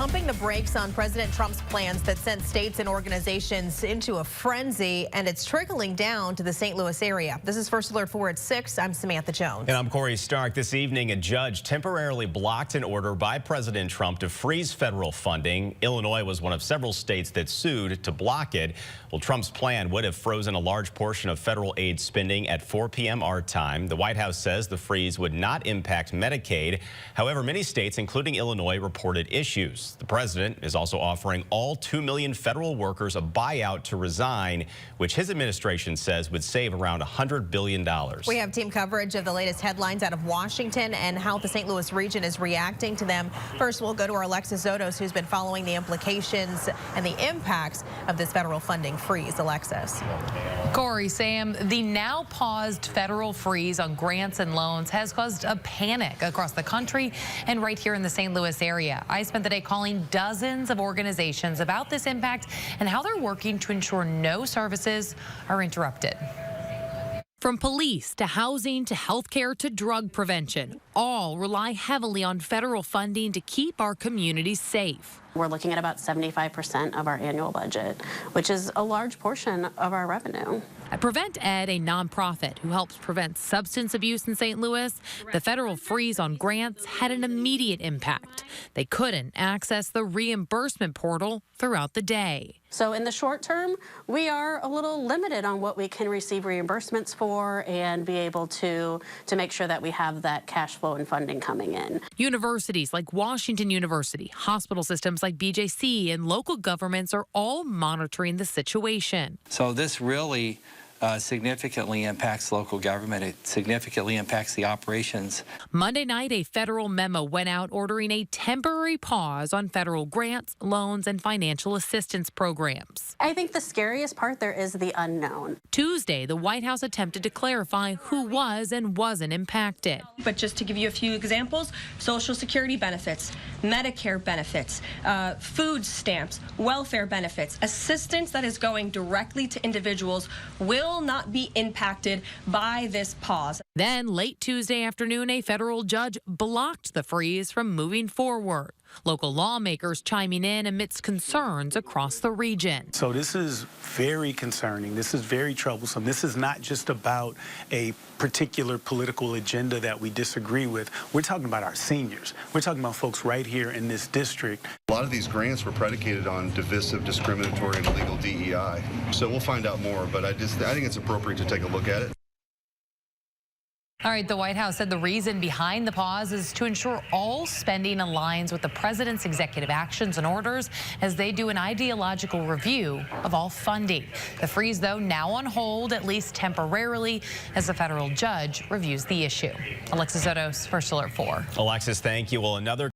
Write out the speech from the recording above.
pumping the brakes on President Trump's plans that sent states and organizations into a frenzy, and it's trickling down to the St. Louis area. This is First Alert 4 at 6. I'm Samantha Jones. And I'm Corey Stark. This evening, a judge temporarily blocked an order by President Trump to freeze federal funding. Illinois was one of several states that sued to block it. Well, Trump's plan would have frozen a large portion of federal aid spending at 4 p.m. our time. The White House says the freeze would not impact Medicaid. However, many states, including Illinois, reported issues. The president is also offering all 2 million federal workers a buyout to resign, which his administration says would save around $100 billion. We have team coverage of the latest headlines out of Washington and how the St. Louis region is reacting to them. First, we'll go to our Alexis Zotos, who's been following the implications and the impacts of this federal funding freeze. Alexis. Corey, Sam, the now paused federal freeze on grants and loans has caused a panic across the country and right here in the St. Louis area. I spent the day calling dozens of organizations about this impact and how they're working to ensure no services are interrupted. From police to housing to healthcare to drug prevention, all rely heavily on federal funding to keep our communities safe. We're looking at about 75% of our annual budget, which is a large portion of our revenue. At Prevent Ed, a nonprofit who helps prevent substance abuse in St. Louis, the federal freeze on grants had an immediate impact. They couldn't access the reimbursement portal throughout the day. So in the short term, we are a little limited on what we can receive reimbursements for and be able to make sure that we have that cash flow and funding coming in. Universities like Washington University, hospital systems like BJC, and local governments are all monitoring the situation. So this really significantly impacts local government. It significantly impacts the operations. Monday night, a federal memo went out ordering a temporary pause on federal grants, loans, and financial assistance programs. I think the scariest part there is the unknown. Tuesday, the White House attempted to clarify who was and wasn't impacted. But just to give you a few examples, Social Security benefits, Medicare benefits, food stamps, welfare benefits, assistance that is going directly to individuals will not be impacted by this pause. Then, late Tuesday afternoon, a federal judge blocked the freeze from moving forward. Local lawmakers chiming in amidst concerns across the region. So this is very concerning. This is very troublesome. This is not just about a particular political agenda that we disagree with. We're talking about our seniors. We're talking about folks right here in this district. A lot of these grants were predicated on divisive, discriminatory, and illegal DEI. So we'll find out more, but I think it's appropriate to take a look at it. All right, the White House said the reason behind the pause is to ensure all spending aligns with the president's executive actions and orders as they do an ideological review of all funding. The freeze, though, now on hold, at least temporarily, as a federal judge reviews the issue. Alexis Zotos, First Alert 4. Alexis, thank you. Well, another